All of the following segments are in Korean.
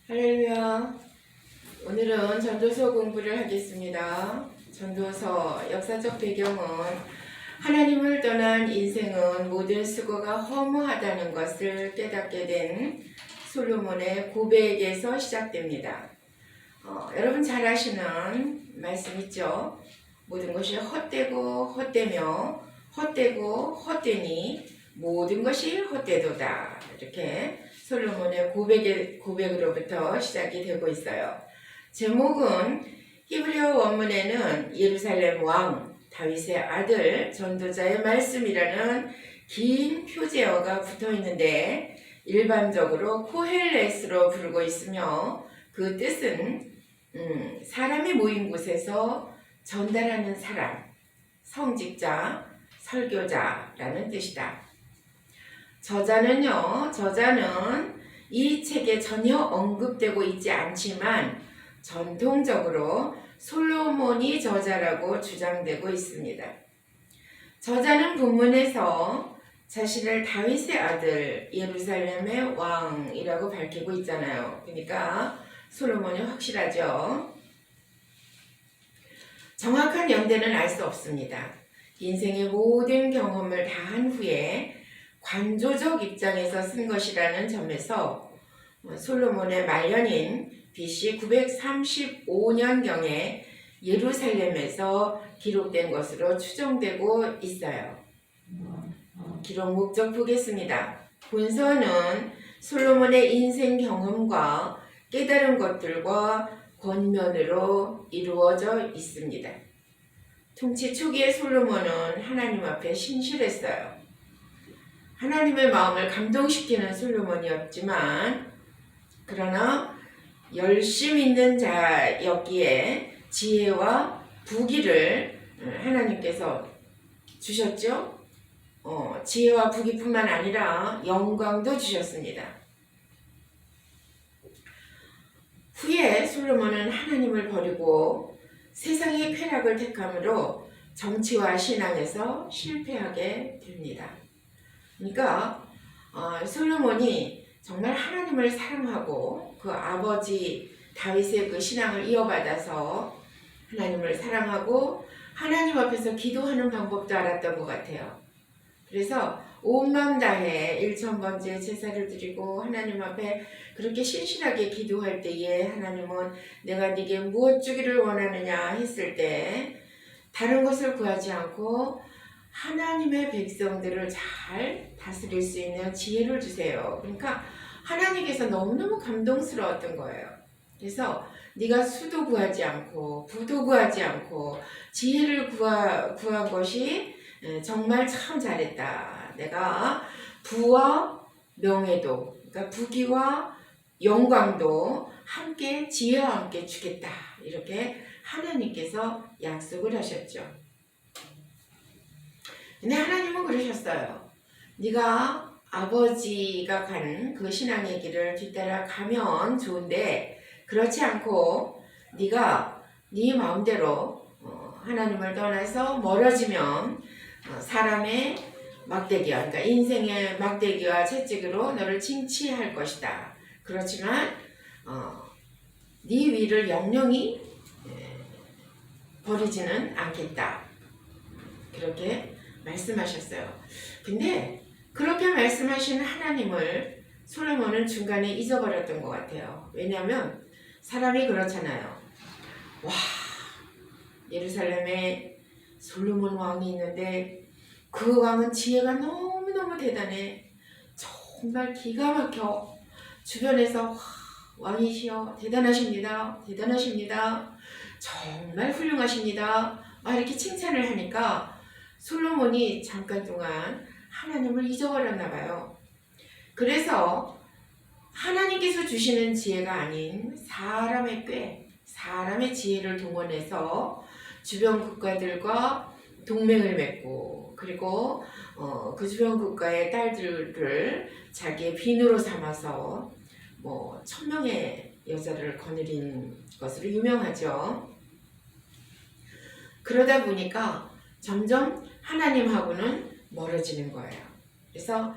할렐루야. 오늘은 전도서 공부를 하겠습니다. 전도서 역사적 배경은 하나님을 떠난 인생은 모든 수고가 허무하다는 것을 깨닫게 된 솔로몬의 고백에서 시작됩니다. 여러분 잘 아시는 말씀 있죠? 모든 것이 헛되고 헛되며 헛되고 헛되니 모든 것이 헛되도다. 이렇게 솔로몬의 고백으로부터 시작이 되고 있어요. 제목은 히브리어 원문에는 예루살렘 왕 다윗의 아들 전도자의 말씀이라는 긴 표제어가 붙어 있는데 일반적으로 코헬렛으로 부르고 있으며 그 뜻은 사람이 모인 곳에서 전달하는 사람, 성직자, 설교자라는 뜻이다. 저자는 이 책에 전혀 언급되고 있지 않지만 전통적으로 솔로몬이 저자라고 주장되고 있습니다. 저자는 본문에서 자신을 다윗의 아들 예루살렘의 왕이라고 밝히고 있잖아요. 그러니까 솔로몬이 확실하죠. 정확한 연대는 알 수 없습니다. 인생의 모든 경험을 다 한 후에 관조적 입장에서 쓴 것이라는 점에서 솔로몬의 말년인 BC 935년경에 예루살렘에서 기록된 것으로 추정되고 있어요. 기록 목적 보겠습니다. 본서는 솔로몬의 인생 경험과 깨달은 것들과 권면으로 이루어져 있습니다. 통치 초기의 솔로몬은 하나님 앞에 신실했어요. 하나님의 마음을 감동시키는 솔로몬이었지만 그러나 열심 있는 자였기에 지혜와 부귀를 하나님께서 주셨죠. 지혜와 부귀뿐만 아니라 영광도 주셨습니다. 후에 솔로몬은 하나님을 버리고 세상의 쾌락을 택함으로 정치와 신앙에서 실패하게 됩니다. 그러니까 솔로몬이 정말 하나님을 사랑하고 그 아버지 다윗의 그 신앙을 이어받아서 하나님을 사랑하고 하나님 앞에서 기도하는 방법도 알았던 것 같아요. 그래서 온 마음 다해 1000번째 제사를 드리고 하나님 앞에 그렇게 신실하게 기도할 때에 하나님은 내가 네게 무엇 주기를 원하느냐 했을 때 다른 것을 구하지 않고 하나님의 백성들을 잘 다스릴 수 있는 지혜를 주세요. 그러니까 하나님께서 너무너무 감동스러웠던 거예요. 그래서 네가 수도 구하지 않고 부도 구하지 않고 지혜를 구한 것이 정말 참 잘했다. 내가 부와 명예도, 그러니까 부귀와 영광도 함께 지혜와 함께 주겠다. 이렇게 하나님께서 약속을 하셨죠. 근데 하나님은 그러셨어요. 네가 아버지가 간 그 신앙의 길을 뒤따라 가면 좋은데 그렇지 않고 네가 네 마음대로 하나님을 떠나서 멀어지면 사람의 막대기와 그러니까 인생의 막대기와 채찍으로 너를 징치할 것이다. 그렇지만 네 위를 영영히 버리지는 않겠다. 그렇게 말씀하셨어요. 근데 그렇게 말씀하신 하나님을 솔로몬은 중간에 잊어버렸던 것 같아요. 왜냐하면 사람이 그렇잖아요. 와, 예루살렘에 솔로몬 왕이 있는데 그 왕은 지혜가 너무너무 대단해. 정말 기가 막혀. 주변에서 왕이시여 대단하십니다. 대단하십니다. 정말 훌륭하십니다. 막 이렇게 칭찬을 하니까 솔로몬이 잠깐 동안 하나님을 잊어버렸나 봐요. 그래서 하나님께서 주시는 지혜가 아닌 사람의 꾀, 사람의 지혜를 동원해서 주변 국가들과 동맹을 맺고 그리고 그 주변 국가의 딸들을 자기의 빈으로 삼아서 1000명의 여자를 거느린 것으로 유명하죠. 그러다 보니까 점점 하나님하고는 멀어지는 거예요. 그래서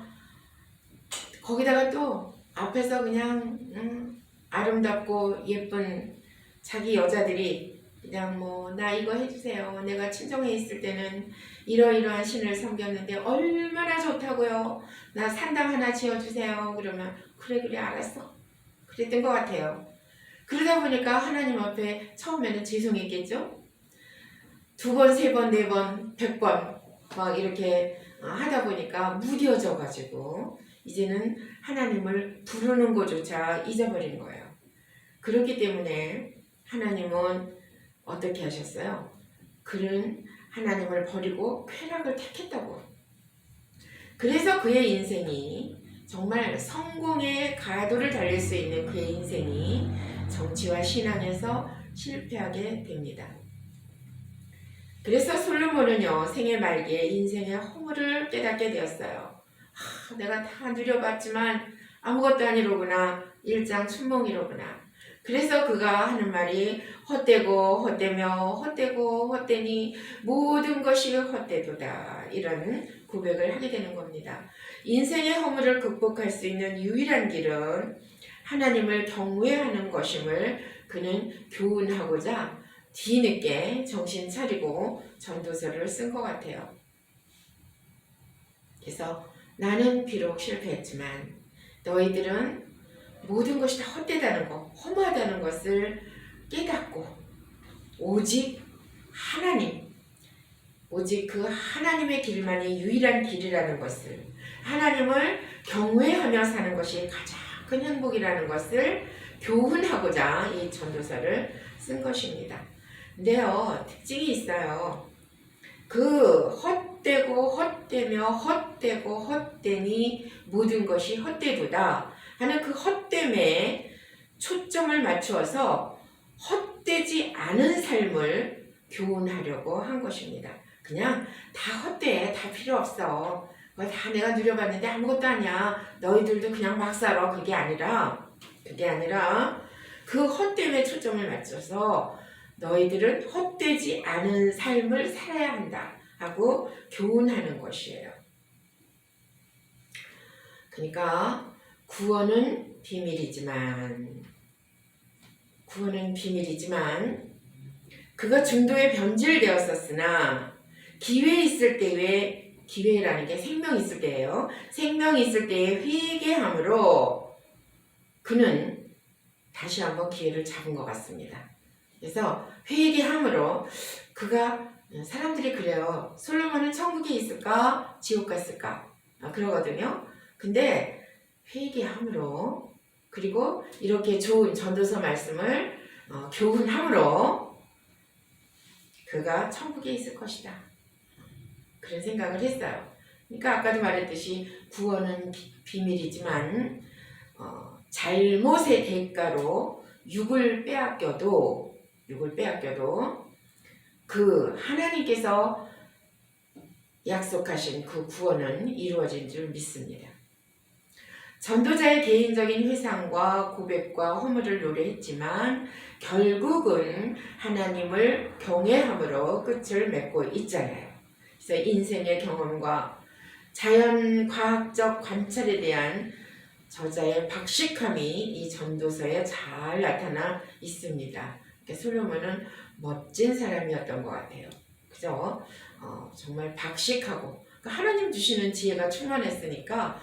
거기다가 또 앞에서 그냥 아름답고 예쁜 자기 여자들이 그냥 뭐 나 이거 해주세요. 내가 친정에 있을 때는 이러이러한 신을 섬겼는데 얼마나 좋다고요. 나 산당 하나 지어주세요. 그러면 그래 알았어. 그랬던 것 같아요. 그러다 보니까 하나님 앞에 처음에는 죄송했겠죠. 2번, 3번, 4번, 100번 막 이렇게 하다 보니까 무뎌져 가지고 이제는 하나님을 부르는 것조차 잊어버린 거예요. 그렇기 때문에 하나님은 어떻게 하셨어요? 그는 하나님을 버리고 쾌락을 택했다고. 그래서 그의 인생이 정말 성공의 가도를 달릴 수 있는 그의 인생이 정치와 신앙에서 실패하게 됩니다. 그래서 솔로몬은요, 생애 말기에 인생의 허물을 깨닫게 되었어요. 내가 다 누려봤지만 아무것도 아니로구나. 일장춘몽이로구나. 그래서 그가 하는 말이 헛되고 헛되며 헛되고 헛되니 모든 것이 헛되도다. 이런 고백을 하게 되는 겁니다. 인생의 허물을 극복할 수 있는 유일한 길은 하나님을 경외하는 것임을 그는 교훈하고자 뒤늦게 정신 차리고 전도서를 쓴 것 같아요. 그래서 나는 비록 실패했지만 너희들은 모든 것이 다 헛되다는 것, 허무하다는 것을 깨닫고 오직 하나님, 오직 그 하나님의 길만이 유일한 길이라는 것을, 하나님을 경외하며 사는 것이 가장 큰 행복이라는 것을 교훈하고자 이 전도서를 쓴 것입니다. 근데요, 특징이 있어요. 그 헛되고 헛되며 헛되고 헛되니 모든 것이 헛되도다 하는 그 헛됨에 초점을 맞추어서 헛되지 않은 삶을 교훈하려고 한 것입니다. 그냥 다 헛돼, 다 필요 없어. 다 내가 누려봤는데 아무것도 아니야. 너희들도 그냥 막 살아. 그게 아니라 그 헛됨에 초점을 맞춰서 너희들은 헛되지 않은 삶을 살아야 한다 하고 교훈하는 것이에요. 그러니까 구원은 비밀이지만 그가 중도에 변질되었었으나 기회 있을 때에, 기회라는 게 생명 있을 때예요. 생명 있을 때에 회개함으로 그는 다시 한번 기회를 잡은 것 같습니다. 그래서 회개함으로 그가, 사람들이 그래요. 솔로몬은 천국에 있을까? 지옥 갔을까? 그러거든요. 근데 회개함으로, 그리고 이렇게 좋은 전도서 말씀을 교훈함으로 그가 천국에 있을 것이다. 그런 생각을 했어요. 그러니까 아까도 말했듯이 구원은 비밀이지만 잘못의 대가로 육을 빼앗겨도 그 하나님께서 약속하신 그 구원은 이루어진 줄 믿습니다. 전도자의 개인적인 회상과 고백과 허물을 노래했지만 결국은 하나님을 경외함으로 끝을 맺고 있잖아요. 그래서 인생의 경험과 자연 과학적 관찰에 대한 저자의 박식함이 이 전도서에 잘 나타나 있습니다. 솔로몬은 멋진 사람이었던 것 같아요. 그죠? 정말 박식하고, 하나님 주시는 지혜가 충만했으니까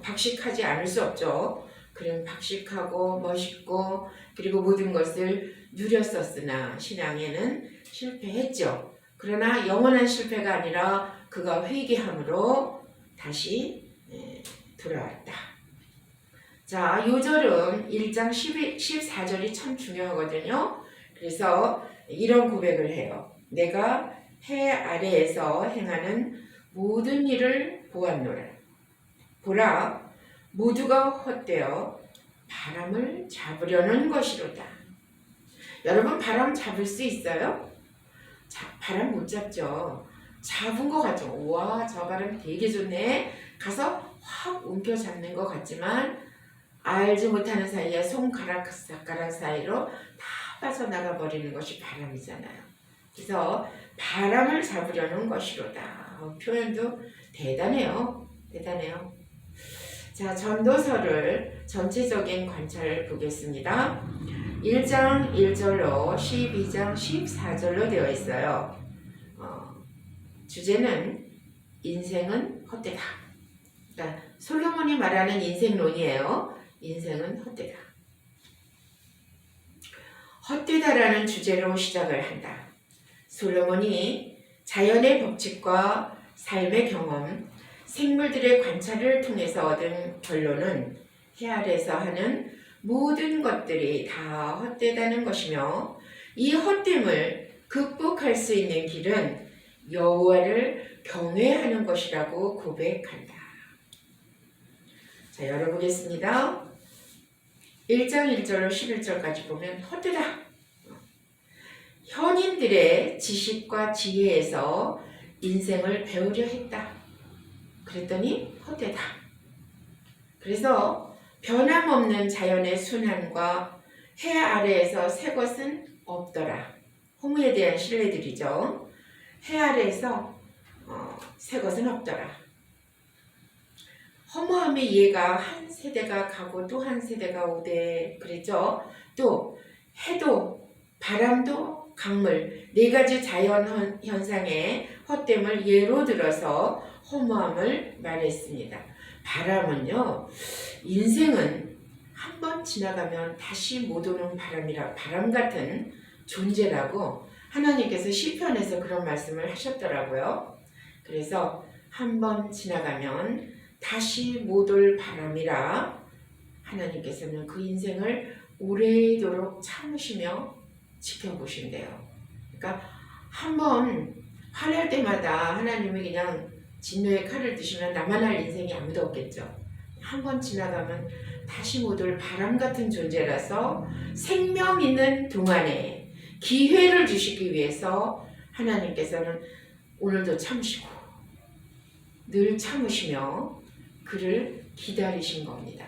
박식하지 않을 수 없죠. 그럼 박식하고 멋있고 그리고 모든 것을 누렸었으나 신앙에는 실패했죠. 그러나 영원한 실패가 아니라 그가 회개함으로 다시 돌아왔다. 자, 요절은 1장 14절이 참 중요하거든요. 그래서 이런 고백을 해요. 내가 해 아래에서 행하는 모든 일을 보았노라. 보라, 모두가 헛되어 바람을 잡으려는 것이로다. 여러분, 바람 잡을 수 있어요? 바람 못 잡죠. 잡은 것 같죠. 우와, 저 바람 되게 좋네. 가서 확 움켜 잡는 것 같지만 알지 못하는 사이에 손가락 사이로 다 빠져나가 버리는 것이 바람이잖아요. 그래서 바람을 잡으려는 것이로다. 표현도 대단해요. 자, 전도서를 전체적인 관찰을 보겠습니다. 1장 1절로 12장 14절로 되어 있어요. 주제는 인생은 헛되다. 그러니까 솔로몬이 말하는 인생론이에요. 인생은 헛되다. 헛되다라는 주제로 시작을 한다. 솔로몬이 자연의 법칙과 삶의 경험, 생물들의 관찰을 통해서 얻은 결론은 해 아래에서 하는 모든 것들이 다 헛되다는 것이며, 이 헛됨을 극복할 수 있는 길은 여호와를 경외하는 것이라고 고백한다. 자, 열어보겠습니다. 1장 1절로 11절까지 보면 헛되다. 현인들의 지식과 지혜에서 인생을 배우려 했다. 그랬더니 헛되다. 그래서 변함없는 자연의 순환과 해 아래에서 새 것은 없더라. 허무에 대한 신뢰들이죠. 해 아래에서 새 것은 없더라. 허무함의 이해가 한 세대가 가고 또 한 세대가 오되 그랬죠. 또 해도 바람도 강물 네 가지 자연 현상의 헛됨을 예로 들어서 허무함을 말했습니다. 바람은요, 인생은 한 번 지나가면 다시 못 오는 바람 같은 존재라고 하나님께서 시편에서 그런 말씀을 하셨더라고요. 그래서 한 번 지나가면 다시 못 올 바람이라 하나님께서는 그 인생을 오래도록 참으시며 지켜보신대요. 그러니까 한 번 화날 때마다 하나님이 그냥 진노의 칼을 드시면 나만 할 인생이 아무도 없겠죠. 한 번 지나가면 다시 못 올 바람 같은 존재라서 생명 있는 동안에 기회를 주시기 위해서 하나님께서는 오늘도 참으시고 늘 참으시며 그를 기다리신 겁니다.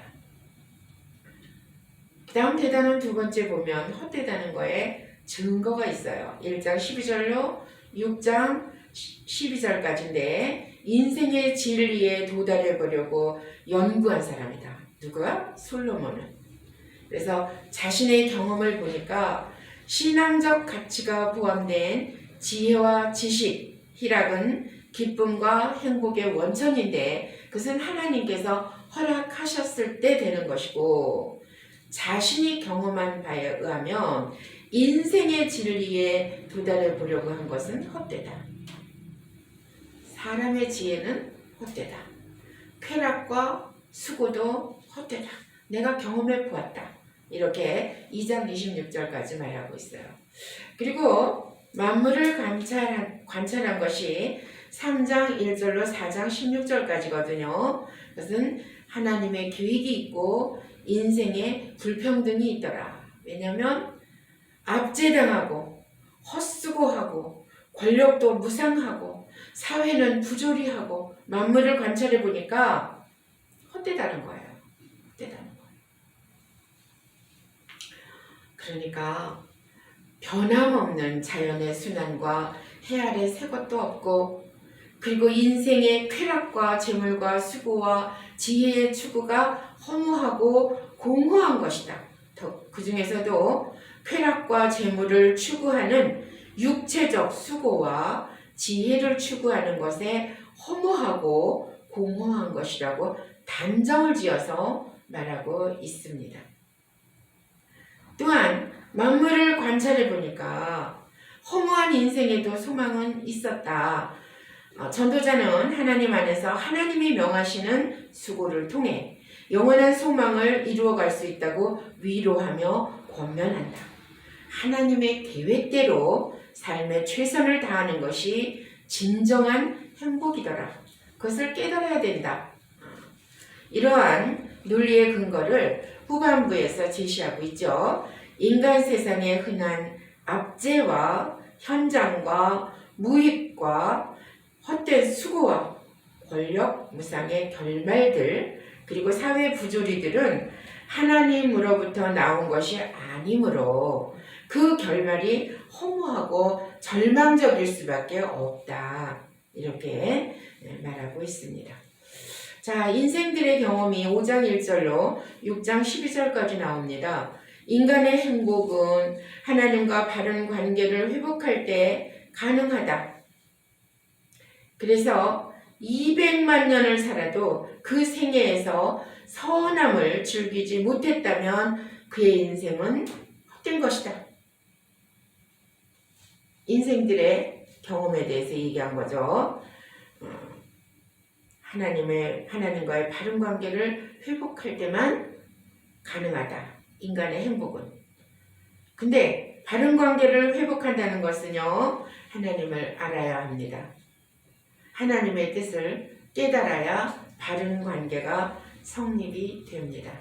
그 다음 대단한 두 번째 보면 헛되다는 거에 증거가 있어요. 1장 12절로 6장 12절까지인데 인생의 진리에 도달해 보려고 연구한 사람이다. 누구야? 솔로몬은. 그래서 자신의 경험을 보니까 신앙적 가치가 포함된 지혜와 지식, 희락은 기쁨과 행복의 원천인데 그것은 하나님께서 허락하셨을 때 되는 것이고, 자신이 경험한 바에 의하면 인생의 진리에 도달해 보려고 한 것은 헛되다. 사람의 지혜는 헛되다. 쾌락과 수고도 헛되다. 내가 경험해 보았다. 이렇게 2장 26절까지 말하고 있어요. 그리고 만물을 관찰한 것이 3장 1절로 4장 16절까지거든요. 그것은 하나님의 계획이 있고 인생에 불평등이 있더라. 왜냐하면 압제당하고 헛수고하고 권력도 무상하고 사회는 부조리하고 만물을 관찰해 보니까 헛되다는 거예요. 헛되다는 거예요. 그러니까 변함없는 자연의 순환과 해 아래 새 것도 없고, 그리고 인생의 쾌락과 재물과 수고와 지혜의 추구가 허무하고 공허한 것이다. 그 중에서도 쾌락과 재물을 추구하는 육체적 수고와 지혜를 추구하는 것에 허무하고 공허한 것이라고 단정을 지어서 말하고 있습니다. 또한 만물을 관찰해 보니까 허무한 인생에도 소망은 있었다. 전도자는 하나님 안에서 하나님이 명하시는 수고를 통해 영원한 소망을 이루어갈 수 있다고 위로하며 권면한다. 하나님의 계획대로 삶의 최선을 다하는 것이 진정한 행복이더라. 그것을 깨달아야 된다. 이러한 논리의 근거를 후반부에서 제시하고 있죠. 인간 세상에 흔한 압제와 현장과 무익과 헛된 수고와 권력, 무상의 결말들, 그리고 사회 부조리들은 하나님으로부터 나온 것이 아니므로 그 결말이 허무하고 절망적일 수밖에 없다. 이렇게 말하고 있습니다. 자, 인생들의 경험이 5장 1절로 6장 12절까지 나옵니다. 인간의 행복은 하나님과 바른 관계를 회복할 때 가능하다. 그래서 200만 년을 살아도 그 생애에서 선함을 즐기지 못했다면 그의 인생은 헛된 것이다. 인생들의 경험에 대해서 얘기한 거죠. 하나님과의 바른 관계를 회복할 때만 가능하다. 인간의 행복은. 근데 바른 관계를 회복한다는 것은요, 하나님을 알아야 합니다. 하나님의 뜻을 깨달아야 바른 관계가 성립이 됩니다.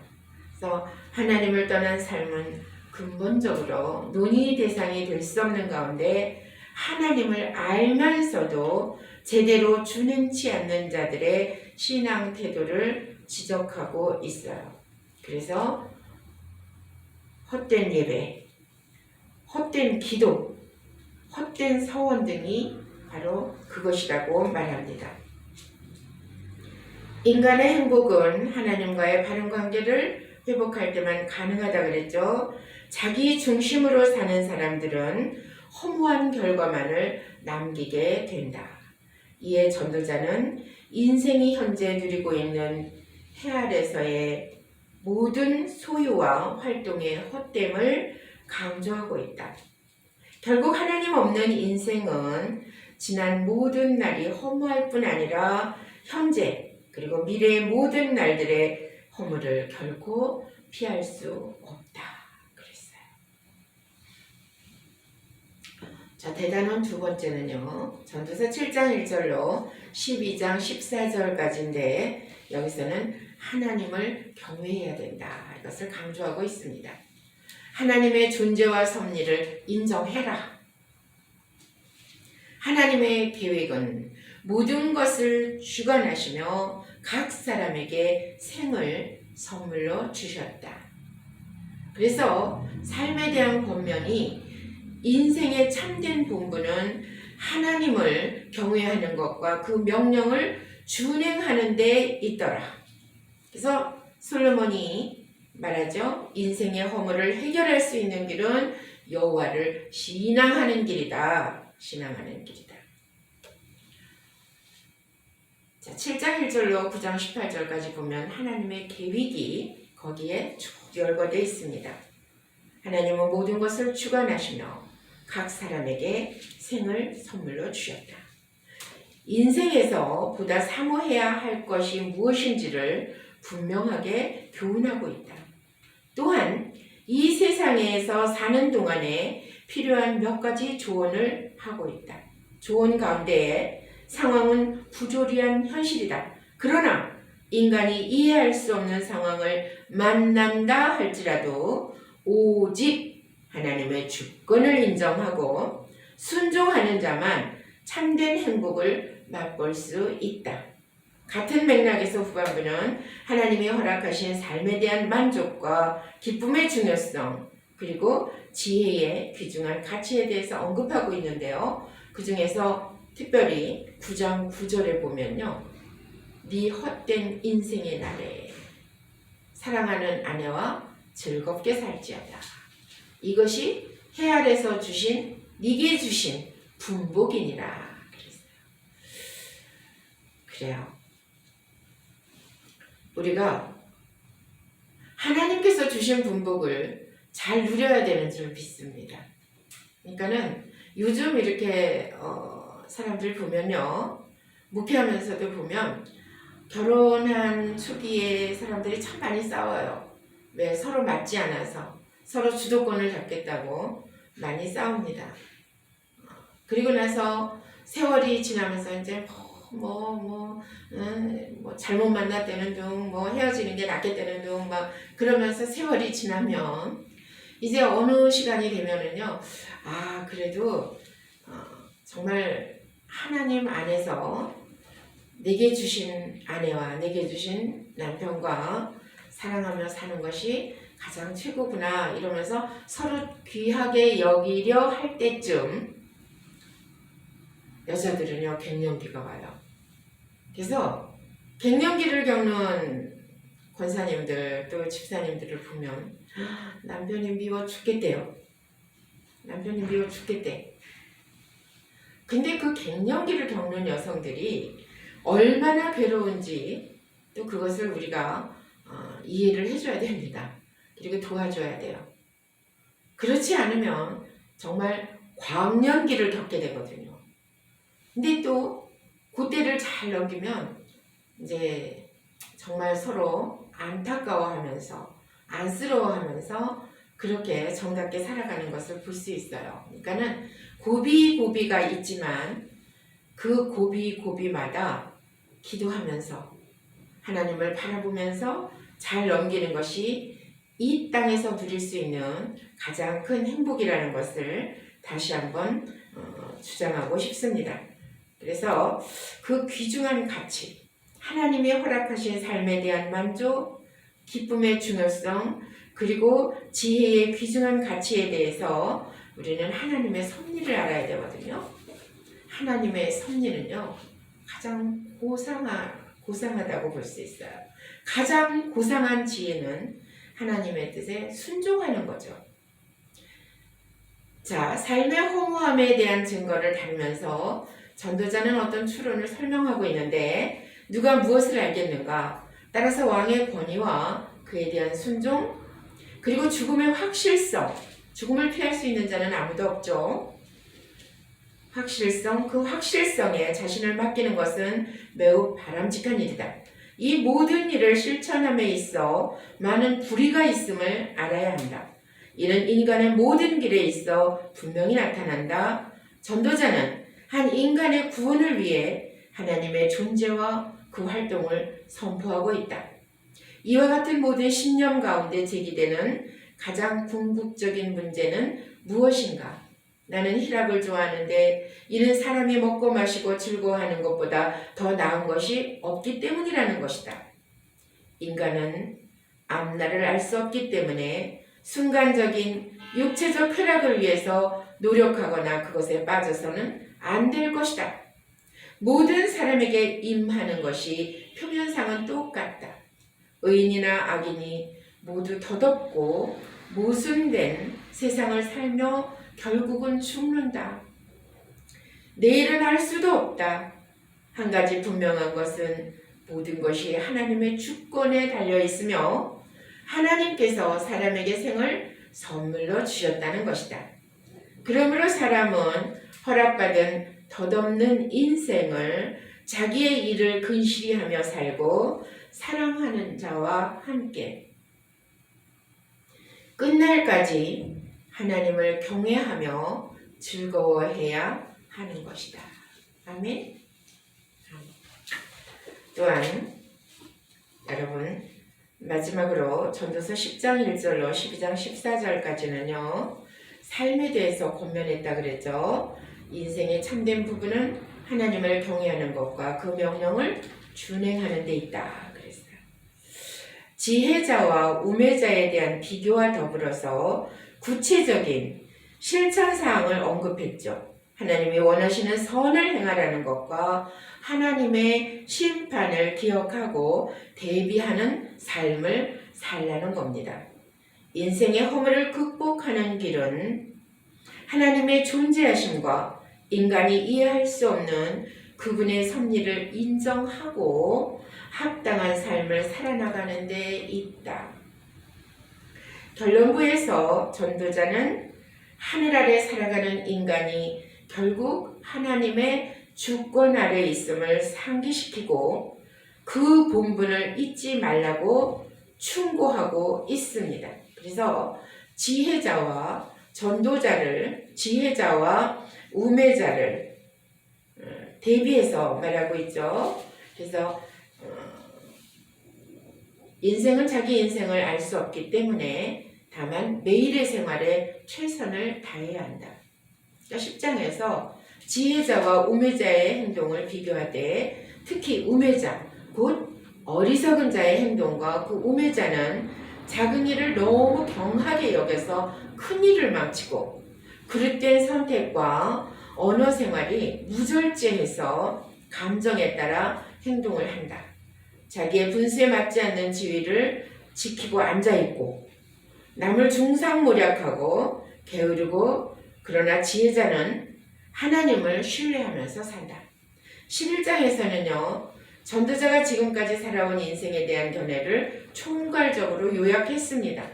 그래서 하나님을 떠난 삶은 근본적으로 논의 대상이 될 수 없는 가운데 하나님을 알면서도 제대로 준행치 않는 자들의 신앙 태도를 지적하고 있어요. 그래서 헛된 예배, 헛된 기도, 헛된 서원 등이 바로 그것이라고 말합니다. 인간의 행복은 하나님과의 바른 관계를 회복할 때만 가능하다 그랬죠. 자기 중심으로 사는 사람들은 허무한 결과만을 남기게 된다. 이에 전도자는 인생이 현재 누리고 있는 해 아래서의 모든 소유와 활동의 헛됨을 강조하고 있다. 결국 하나님 없는 인생은 지난 모든 날이 허무할 뿐 아니라 현재 그리고 미래의 모든 날들의 허물을 결코 피할 수 없다. 그랬어요. 자, 대단원 두 번째는요. 전도서 7장 1절로 12장 14절까지인데 여기서는 하나님을 경외해야 된다. 이것을 강조하고 있습니다. 하나님의 존재와 섭리를 인정해라. 하나님의 계획은 모든 것을 주관하시며 각 사람에게 생을 선물로 주셨다. 그래서 삶에 대한 권면이 인생의 참된 본분은 하나님을 경외하는 것과 그 명령을 준행하는 데 있더라. 그래서 솔로몬이 말하죠. 인생의 허물을 해결할 수 있는 길은 여호와를 신앙하는 길이다. 신앙하는 길이다. 자, 7장 1절로 9장 18절까지 보면 하나님의 계획이 거기에 쭉 열거되어 있습니다. 하나님은 모든 것을 주관하시며 각 사람에게 생을 선물로 주셨다. 인생에서 보다 사모해야 할 것이 무엇인지를 분명하게 교훈하고 있다. 또한 이 세상에서 사는 동안에 필요한 몇 가지 조언을 하고 있다. 조언 가운데 상황은 부조리한 현실이다. 그러나 인간이 이해할 수 없는 상황을 만난다 할지라도 오직 하나님의 주권을 인정하고 순종하는 자만 참된 행복을 맛볼 수 있다. 같은 맥락에서 후반부는 하나님이 허락하신 삶에 대한 만족과 기쁨의 중요성 그리고 지혜의 귀중한 가치에 대해서 언급하고 있는데요. 그 중에서 특별히 9장 9절에 보면요. 네 헛된 인생의 날에 사랑하는 아내와 즐겁게 살지어다. 이것이 해 아래서 주신 네게 주신 분복이니라. 그래요. 우리가 하나님께서 주신 분복을 잘 누려야 되는 줄 믿습니다. 그러니까는 요즘 이렇게 사람들 보면요. 목회하면서도 보면 결혼한 초기에 사람들이 참 많이 싸워요. 왜? 서로 맞지 않아서 서로 주도권을 잡겠다고 많이 싸웁니다. 그리고 나서 세월이 지나면서 이제 잘못 만났다는 둥, 헤어지는 게 낫겠다는 둥, 그러면서 세월이 지나면 이제 어느 시간이 되면은요, 그래도 정말 하나님 안에서 내게 주신 아내와 내게 주신 남편과 사랑하며 사는 것이 가장 최고구나 이러면서 서로 귀하게 여기려 할 때쯤 여자들은요 갱년기가 와요. 그래서 갱년기를 겪는 권사님들 또 집사님들을 보면 남편이 미워 죽겠대요. 남편이 미워 죽겠대. 근데 그 갱년기를 겪는 여성들이 얼마나 괴로운지 또 그것을 우리가 이해를 해줘야 됩니다. 그리고 도와줘야 돼요. 그렇지 않으면 정말 광년기를 겪게 되거든요. 근데 또 그때를 잘 넘기면 이제 정말 서로 안타까워하면서 안쓰러워하면서 그렇게 정답게 살아가는 것을 볼 수 있어요. 그러니까는 고비고비가 있지만 그 고비고비마다 기도하면서 하나님을 바라보면서 잘 넘기는 것이 이 땅에서 누릴 수 있는 가장 큰 행복이라는 것을 다시 한번 주장하고 싶습니다. 그래서 그 귀중한 가치, 하나님이 허락하신 삶에 대한 만족, 기쁨의 중요성, 그리고 지혜의 귀중한 가치에 대해서 우리는 하나님의 섭리를 알아야 되거든요. 하나님의 섭리는요, 가장 고상하다고 볼 수 있어요. 가장 고상한 지혜는 하나님의 뜻에 순종하는 거죠. 자, 삶의 허무함에 대한 증거를 다루면서 전도자는 어떤 추론을 설명하고 있는데 누가 무엇을 알겠는가? 따라서 왕의 권위와 그에 대한 순종, 그리고 죽음의 확실성, 죽음을 피할 수 있는 자는 아무도 없죠. 확실성, 그 확실성에 자신을 맡기는 것은 매우 바람직한 일이다. 이 모든 일을 실천함에 있어 많은 불의가 있음을 알아야 한다. 이는 인간의 모든 길에 있어 분명히 나타난다. 전도자는 한 인간의 구원을 위해 하나님의 존재와 그 활동을 선포하고 있다. 이와 같은 모든 신념 가운데 제기되는 가장 궁극적인 문제는 무엇인가? 나는 희락을 좋아하는데 이는 사람이 먹고 마시고 즐거워하는 것보다 더 나은 것이 없기 때문이라는 것이다. 인간은 앞날을 알 수 없기 때문에 순간적인 육체적 쾌락을 위해서 노력하거나 그것에 빠져서는 안 될 것이다. 모든 사람에게 임하는 것이 표면상은 똑같다. 의인이나 악인이 모두 덧없고 모순된 세상을 살며 결국은 죽는다. 내일은 알 수도 없다. 한 가지 분명한 것은 모든 것이 하나님의 주권에 달려 있으며 하나님께서 사람에게 생을 선물로 주셨다는 것이다. 그러므로 사람은 허락받은 덧없는 인생을 자기의 일을 근실히 하며 살고 사랑하는 자와 함께 끝날까지 하나님을 경외하며 즐거워해야 하는 것이다. 아멘. 또한 여러분 마지막으로 전도서 10장 1절로 12장 14절까지는요. 삶에 대해서 권면했다 그랬죠. 인생의 참된 부분은 하나님을 경외하는 것과 그 명령을 준행하는 데 있다 그랬어요. 지혜자와 우매자에 대한 비교와 더불어서 구체적인 실천 사항을 언급했죠. 하나님이 원하시는 선을 행하라는 것과 하나님의 심판을 기억하고 대비하는 삶을 살라는 겁니다. 인생의 허물을 극복하는 길은 하나님의 존재하심과 인간이 이해할 수 없는 그분의 섭리를 인정하고 합당한 삶을 살아나가는 데 있다. 결론부에서 전도자는 하늘 아래 살아가는 인간이 결국 하나님의 주권 아래 있음을 상기시키고 그 본분을 잊지 말라고 충고하고 있습니다. 그래서 지혜자와 전도자를, 지혜자와 우매자를 대비해서 말하고 있죠. 그래서 인생은 자기 인생을 알 수 없기 때문에 다만 매일의 생활에 최선을 다해야 한다. 10장에서 지혜자와 우매자의 행동을 비교하되 특히 우매자, 곧 어리석은 자의 행동과 그 우매자는 작은 일을 너무 경하게 여겨서 큰 일을 망치고 그릇된 선택과 언어 생활이 무절제해서 감정에 따라 행동을 한다. 자기의 분수에 맞지 않는 지위를 지키고 앉아있고 남을 중상모략하고 게으르고 그러나 지혜자는 하나님을 신뢰하면서 산다. 11장에서는요. 전도자가 지금까지 살아온 인생에 대한 견해를 총괄적으로 요약했습니다.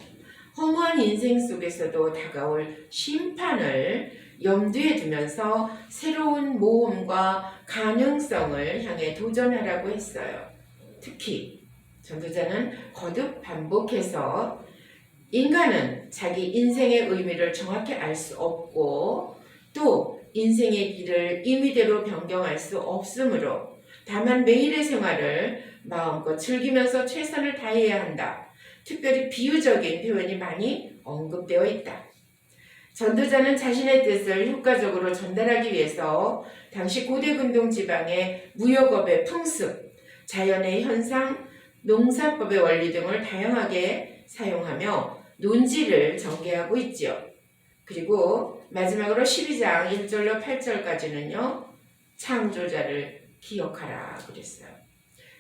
허무한 인생 속에서도 다가올 심판을 염두에 두면서 새로운 모험과 가능성을 향해 도전하라고 했어요. 특히 전도자는 거듭 반복해서 인간은 자기 인생의 의미를 정확히 알 수 없고 또 인생의 길을 임의대로 변경할 수 없으므로 다만 매일의 생활을 마음껏 즐기면서 최선을 다해야 한다. 특별히 비유적인 표현이 많이 언급되어 있다. 전도자는 자신의 뜻을 효과적으로 전달하기 위해서 당시 고대 근동 지방의 무역업의 풍습, 자연의 현상, 농사법의 원리 등을 다양하게 사용하며 논지를 전개하고 있지요. 그리고 마지막으로 12장 1절로 8절까지는요. 창조자를 기억하라 그랬어요.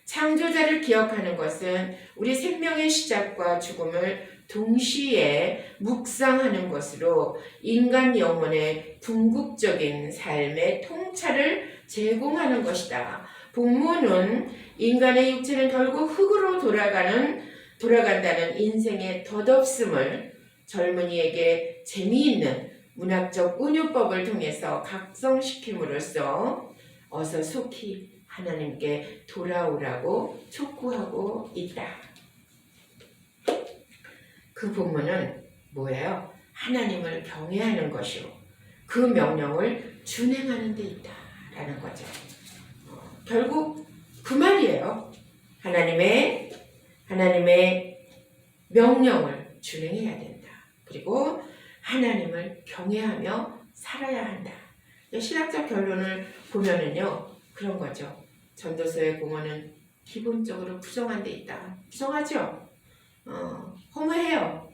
창조자를 기억하는 것은 우리 생명의 시작과 죽음을 동시에 묵상하는 것으로 인간 영혼의 궁극적인 삶의 통찰을 제공하는 것이다. 본문은 인간의 육체는 결국 흙으로 돌아간다는 인생의 덧없음을 젊은이에게 재미있는 문학적 은유법을 통해서 각성시킴으로써 어서 속히 하나님께 돌아오라고 촉구하고 있다. 그 본문은 뭐예요? 하나님을 경외하는 것이요. 그 명령을 준행하는 데 있다라는 거죠. 결국 그 말이에요. 하나님의 명령을 준행해야 된다. 그리고 하나님을 경외하며 살아야 한다. 신학적 결론을 보면은요. 그런 거죠. 전도서의 공언은 기본적으로 부정한 데 있다. 부정하죠? 허무해요.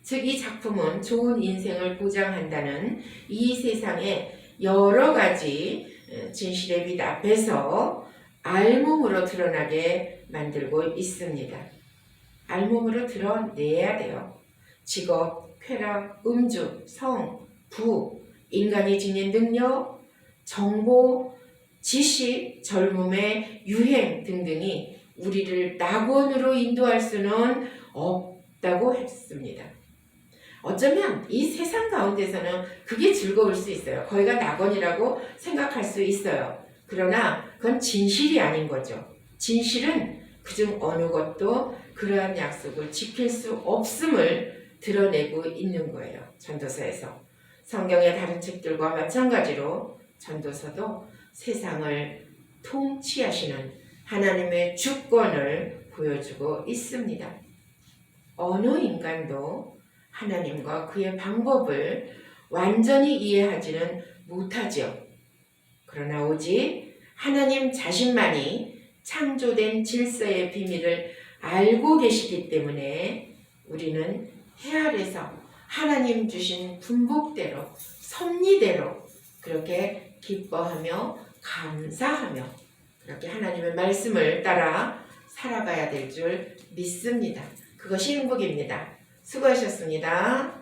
즉 이 작품은 좋은 인생을 보장한다는 이 세상의 여러 가지 진실의 빛 앞에서 알몸으로 드러나게 만들고 있습니다. 알몸으로 드러내야 돼요. 직업, 쾌락, 음주, 성, 부, 인간이 지닌 능력, 정보, 지식, 젊음의 유행 등등이 우리를 낙원으로 인도할 수는 없다고 했습니다. 어쩌면 이 세상 가운데서는 그게 즐거울 수 있어요. 거기가 낙원이라고 생각할 수 있어요. 그러나 그건 진실이 아닌 거죠. 진실은 그중 어느 것도 그러한 약속을 지킬 수 없음을 드러내고 있는 거예요. 전도서에서. 성경의 다른 책들과 마찬가지로 전도서도 세상을 통치하시는 하나님의 주권을 보여주고 있습니다. 어느 인간도 하나님과 그의 방법을 완전히 이해하지는 못하죠. 그러나 오직 하나님 자신만이 창조된 질서의 비밀을 알고 계시기 때문에 우리는 해 아래서 하나님 주신 분복대로 섭리대로 그렇게 기뻐하며 감사하며 그렇게 하나님의 말씀을 따라 살아가야 될 줄 믿습니다. 그것이 행복입니다. 수고하셨습니다.